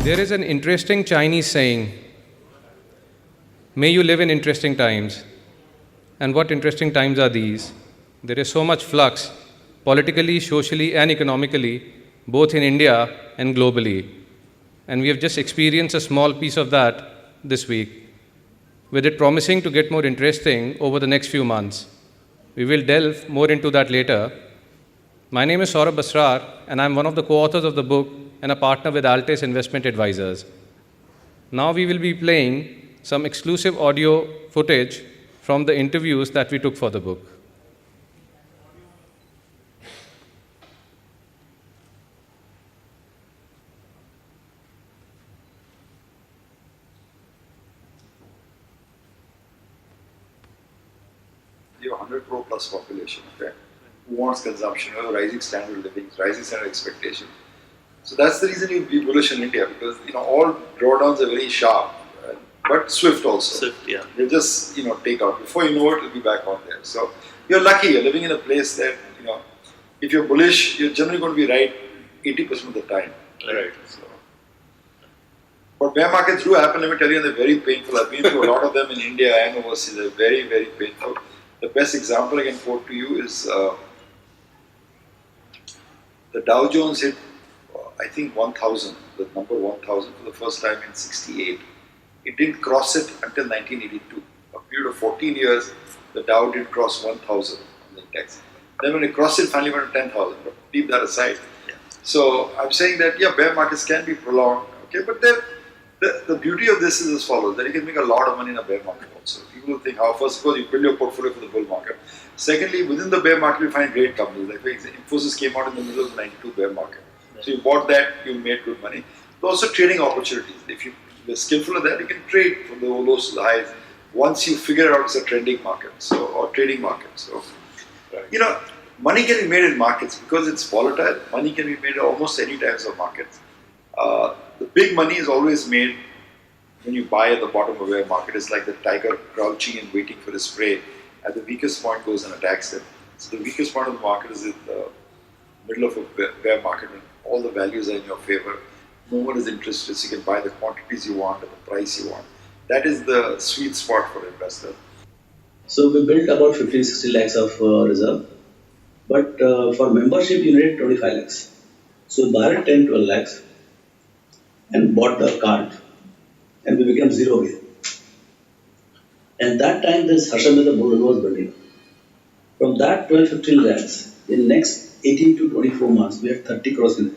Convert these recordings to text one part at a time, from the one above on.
There is an interesting Chinese saying, may you live in interesting times. And what interesting times are these? There is so much flux, politically, socially, and economically, both in India and globally. And we have just experienced a small piece of that this week, with it promising to get more interesting over the next few months. We will delve more into that later. My name is Saurabh Basrar, and I'm one of the co-authors of the book and a partner with Altis Investment Advisors. Now we will be playing some exclusive audio footage from the interviews that we took for the book. You have 100 crore plus population, okay? Who wants consumption, who have rising standard of living, rising standard expectation. So that's the reason you'll be bullish in India, because all drawdowns are very sharp, but swift also. Swift, yeah. They'll just take out. Before you know it, it'll be back on there. So you're lucky. You're living in a place that if you're bullish, you're generally going to be right 80% of the time. Right. So, but bear markets do happen. Let me tell you, they're very painful. I've been through a lot of them in India and overseas. They're very, very painful. The best example I can quote to you is the Dow Jones hit, I think 1,000, the number 1,000 for the first time in 68. It didn't cross it until 1982. A period of 14 years, the Dow did cross 1,000 on the index. Then when it crossed it, finally went to 10,000. But leave that aside. Yeah. So I'm saying that, bear markets can be prolonged. Okay, but then the beauty of this is as follows, that you can make a lot of money in a bear market also. People will think, first of all, you build your portfolio for the bull market. Secondly, within the bear market, you find great companies. Like, for example, Infosys came out in the middle of the 92 bear market. So you bought that, you made good money. But also trading opportunities. If you're skillful at that, you can trade from the lows to the highs once you figure out it's a trending market, or trading market. So, money can be made in markets because it's volatile. Money can be made at almost any types of markets. The big money is always made when you buy at the bottom of a bear market. It's like the tiger crouching and waiting for his prey. At the weakest point goes and attacks him. So the weakest point of the market is in the middle of a bear market when all the values are in your favor. No one is interested, so you can buy the quantities you want at the price you want. That is the sweet spot for an investor. So we built about 15-60 lakhs of reserve, but for membership you need 25 lakhs. So we borrowed 10-12 lakhs and bought the card, and we became zero again. And that time this Harshamita bull was building up. From that 12-15 lakhs, in next 18 to 24 months, we had 30 crores in it.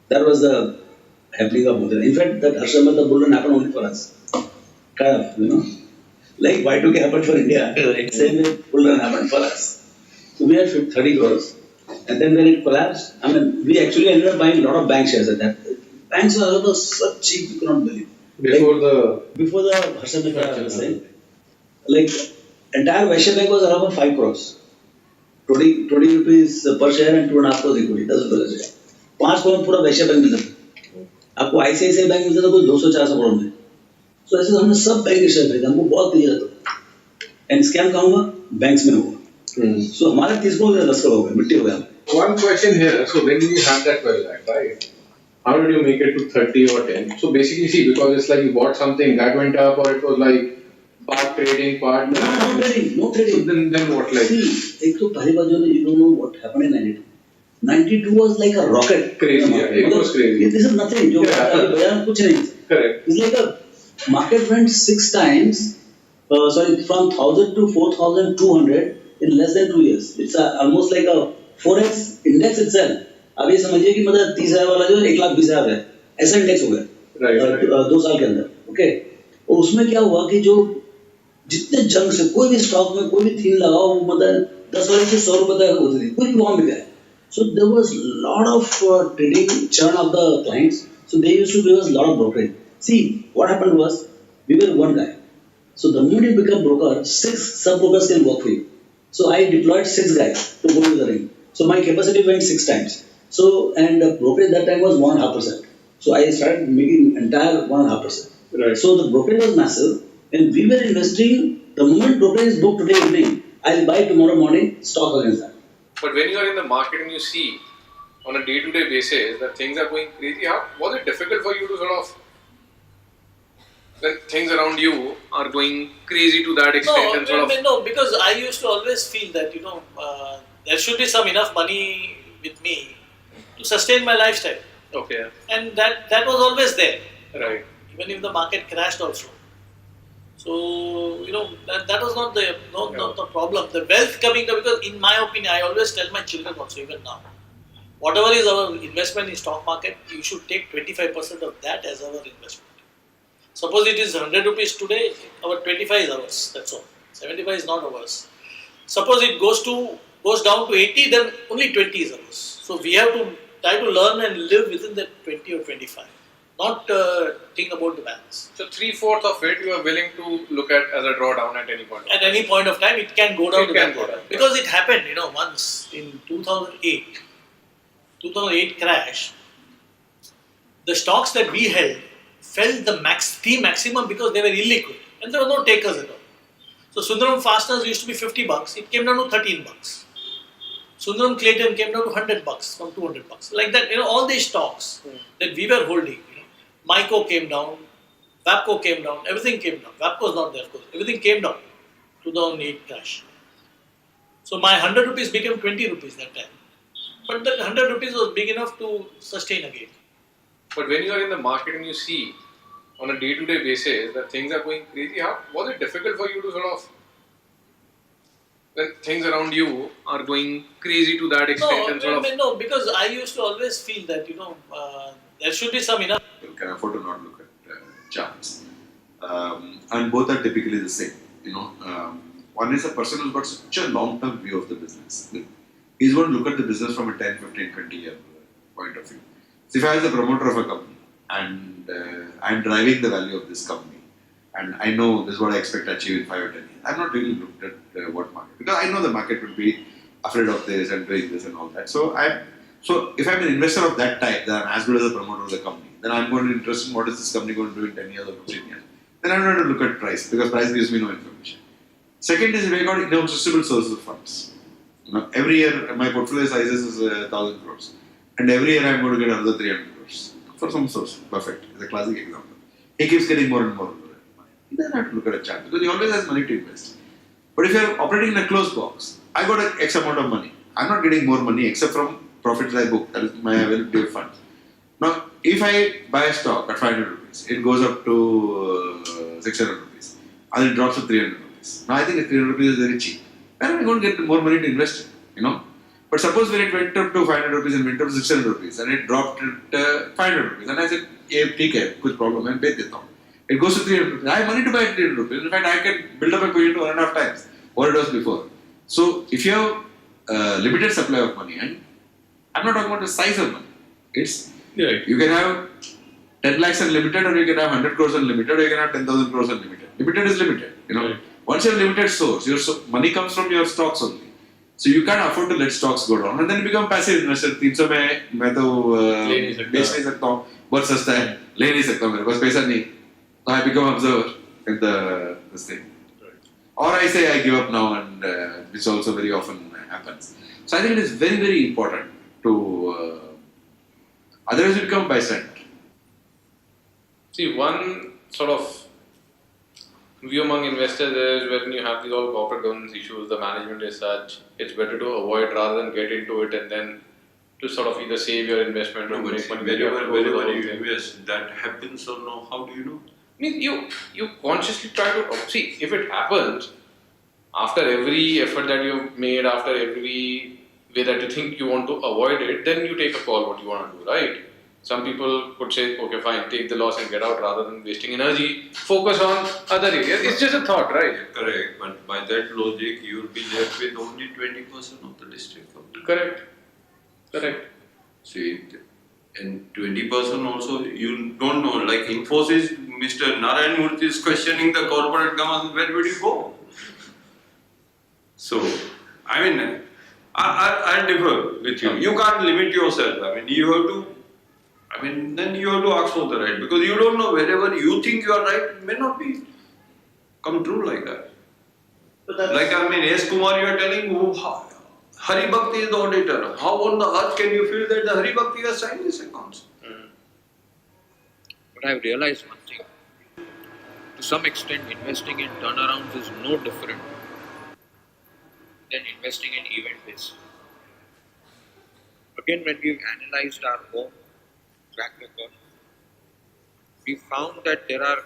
That was the happening of Mudra. In fact, that Harshamita bull run happened only for us. Kind of, like Y2K happened for India. Same way bull run happened for us. So we had 30 crores. And then when it collapsed, we actually ended up buying a lot of bank shares at that. Banks were so cheap, you cannot believe. Before the Harshamita thing, like entire Vaishya Bank was around 5 crores. 20 rupees per share and 2.5 crores equity. $10 per share. 5 crore पूरा वैश्य bank मिलता था। आपको ICICI bank मिलता था कुछ 200-400 करोड़ में। So ऐसे हमने सब बैंक के शेयर खरीदे, हमको बहुत तेज था। And scam कहाँ हुआ? Banks में हुआ। So हमारे 30 करोड़ 10 करोड़ हो गए, मिट्टी हो गया। One question here. So when did you have that 12 lakh, right? How did you make it to 30 or 10? So basically, see, because it's like you bought something that went up, or it was like part trading, part. No trading. So then what like? See, एक तो पहली बात जो you don't know what happened in 92. 92 was like a rocket. Crazy, yeah. It was crazy. This is nothing. जो बाजार कुछ नहीं. Correct. It's like a market went 6 times. From 1,000 to 4,200 in less than 2 years. It's almost like a 4x index itself. अब ये समझिए कि मतलब 30,000 वाला जो 1,20,000 है, ऐसा इंडेक्स हो गया 2 साल के अंदर, ओके। और उसमें क्या हुआ कि जो जितने जंग से कोई भी स्टॉक में कोई भी थीम लगाओ, मतलब 10 वाले से 100 रुपए तक होती थी, कोई भी वहां मिल गया। So there was lot of trading churn of the clients. So they used to give us lot of brokerage. See, what happened was we were one guy. So the moment you become broker, 6 sub brokers can work for you. So I deployed 6 guys to go to the ring. So my capacity went 6 times. So, and the brokerage that time was 1.5%. So I started making entire 1.5%. Right. So the brokerage was massive, and we were investing. The moment brokerage is booked today evening, I'll buy tomorrow morning stock against that. But when you are in the market and you see on a day-to-day basis that things are going crazy, how was it difficult for you to sort of, when things around you are going crazy to that extent and sort of... No, because I used to always feel that, there should be some enough money with me to sustain my lifestyle. Okay, And that was always there, right. even if the market crashed also. So, that was not not the problem. The wealth coming, because in my opinion, I always tell my children also, even now, whatever is our investment in stock market, you should take 25% of that as our investment. Suppose it is 100 rupees today, our 25 is ours, that's all. 75 is not ours. Suppose it goes down to 80, then only 20 is ours. So we have to try to learn and live within that 20 or 25, not think about the balance. So 3/4 of it you are willing to look at as a drawdown at any point. At any point of time, it can go down It to can that go level. down. Because it happened, once in 2008 crash, the stocks that we held fell the maximum because they were illiquid and there were no takers at all. So Sundaram Fasteners used to be $50, it came down to $13. Sundaram Clayton came down to $100 from $200. Like that, all these stocks that we were holding, Myco came down, Vapco came down, everything came down. Vapco is not there, of course. Everything came down. 2008 crash. So my 100 rupees became 20 rupees that time. But that 100 rupees was big enough to sustain again. But when you are in the market and you see on a day-to-day basis that things are going crazy, how was it difficult for you to sort of, when things around you are going crazy to that extent and sort of... No, because I used to always feel that, there should be some enough. You can afford to not look at charts. And both are typically the same. One is a person who's got such a long-term view of the business. He's going to look at the business from a 10, 15, 20 year point of view. So if I was the promoter of a company and I'm driving the value of this company and I know this is what I expect to achieve in 5 or 10 years, I've not really looked at what market, because I know the market will be afraid of this and doing this and all that. So if I'm an investor of that type, that I'm as good as a promoter of the company, then I'm going to be interested in what is this company going to do in 10 years or 15 years. Then I'm going to look at price, because price gives me no information. Second is, if I got inexhaustible sources of funds. Every year my portfolio sizes is 1,000 crores, and every year I'm going to get another 300 crores for some source. Perfect, it's a classic example. He keeps getting more and more money. He doesn't have to look at a chart because he always has money to invest. But if you're operating in a closed box, I got an X amount of money. I'm not getting more money except from profits I book. That is my availability of funds. Now, if I buy a stock at 500 rupees, it goes up to 600 rupees, and it drops to 300 rupees. Now I think 300 rupees is very cheap. Where am I going to get more money to invest in? But suppose when it went up to 500 rupees and went up to 600 rupees and it dropped at 500 rupees, and I said, ठीक है, कुछ problem, मैं बेच देता हूँ. It goes to 300 rupees. I have money to buy 300 rupees. In fact, I can build up a position to 1.5 times what it was before. So if you have limited supply of money, and I'm not talking about the size of money, it's you can have 10 lakhs unlimited, or you can have 100 crores unlimited, or you can have 10,000 crores unlimited. Limited is limited. Right. Once you have limited source, your money comes from your stocks only. So you can't afford to let stocks go down, and then you become passive investor. 300 में मैं तो बेच नहीं सकता हूँ, बहुत सस्ता है, ले नहीं सकता हूँ, मेरे पास पैसा नहीं. So I become observer in this thing. Right. Or I say I give up now, and which also very often happens. So I think it is very, very important to. Otherwise, you become bystander. See, one sort of view among investors is when you have these all corporate governance issues, the management is such, it's better to avoid rather than get into it and then to sort of either save your investment or make money. Wherever you invest, that happens or no, how do you know? I mean, you consciously try to see if it happens after every effort that you've made, after every way that you think you want to avoid it, then you take a call what you want to do, right? Some people could say, okay, fine, take the loss and get out rather than wasting energy, focus on other areas. It's just a thought, right? Correct, but by that logic, you will be left with only 20% of the district company. Correct. See, and 20% also, you don't know, like Infosys, Mr. Narayan Murthy is questioning the corporate governance, where would you go? So, I mean, I differ with you. You can't limit yourself. I mean, then you have to ask for the right, because you don't know, wherever you think you are right, it may not be come true like that. Like, S. Kumar, you are telling, Hari Bhakti is the auditor. How on the earth can you feel that the Hari Bhakti has signed these accounts? But I've realized one thing. To some extent, investing in turnarounds is no different than investing in event-based. Again, when we've analyzed our own track record, we found that there are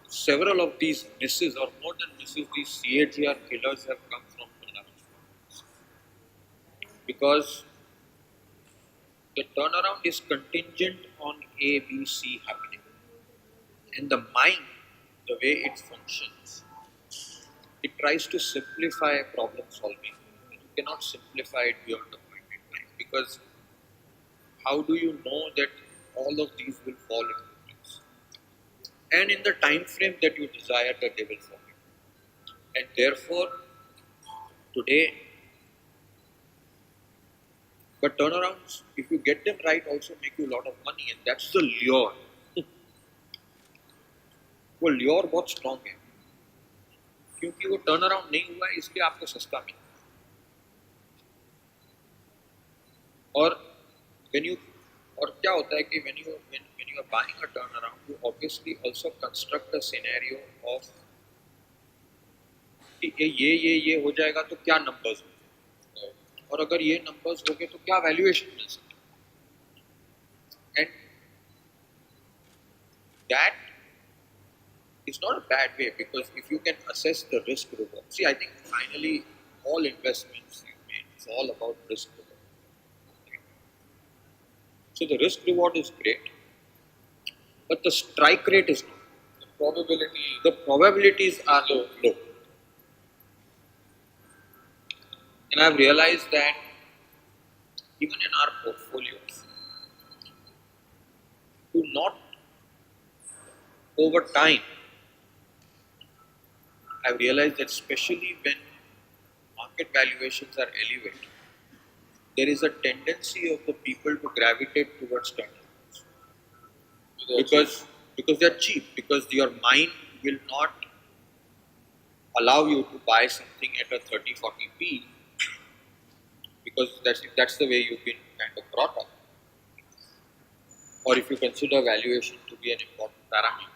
several of these misses, or more than misses, these CAGR killers have come from turnarounds. Because the turnaround is contingent on A, B, C happening. And the mind, the way it functions, it tries to simplify problem solving. You cannot simplify it beyond a point in time, because how do you know that all of these will fall into place? And in the time frame that you desire that they will fall into. And therefore, today, but turnarounds, if you get them right, also make you a lot of money, and that's the lure. वो lure बहुत strong है, क्योंकि वो turn around नहीं हुआ है, इसलिए आपको सस्ता मिला. और when you, और क्या होता है कि when you are buying a turnaround, you obviously also construct a scenario of कि ये हो जाएगा तो क्या numbers होंगे, और अगर ये numbers हो गए तो क्या valuation मिल सकता है. And that is not a bad way, because if you can assess the risk reward. See, I think finally all investments you make is all about risk reward. So the risk reward is great, but the strike rate is not. The probabilities are low. And I've realized that even in our portfolios, to not over time, I've realized that especially when market valuations are elevated, there is a tendency of the people to gravitate towards turnarounds. Because they're cheap, because your mind will not allow you to buy something at a 30-40p, because that's the way you've been kind of brought up. Or if you consider valuation to be an important parameter.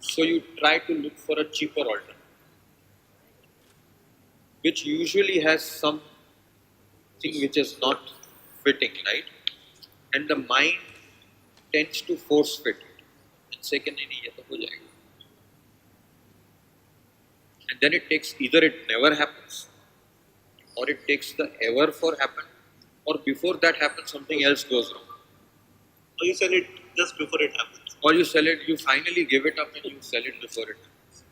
So you try to look for a cheaper alternative, which usually has something which is not fitting, right? And the mind tends to force fit it and say कि नहीं ये तो हो जाएगा. And then it takes, either it never happens, or it takes the ever for happen, or before that happens something else goes wrong. Or you sell it just before it happens. Or you sell it, you finally give it up and you sell it before it happens.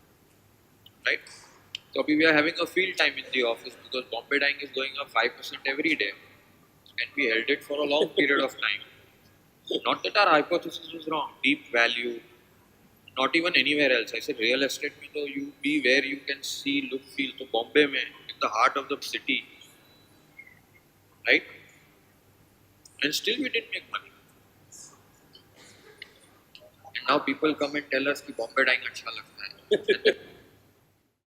Right? So we are having a field time in the office because Bombay dyeing is going up 5% every day, and we held it for a long period of time. Not that our hypothesis was wrong, deep value, not even anywhere else. I said real estate mein to you be where you can see, look, feel. So Bombay mein, in the heart of the city, right? And still we didn't make money. And now people come and tell us कि Bombay dyeing अच्छा लगता है.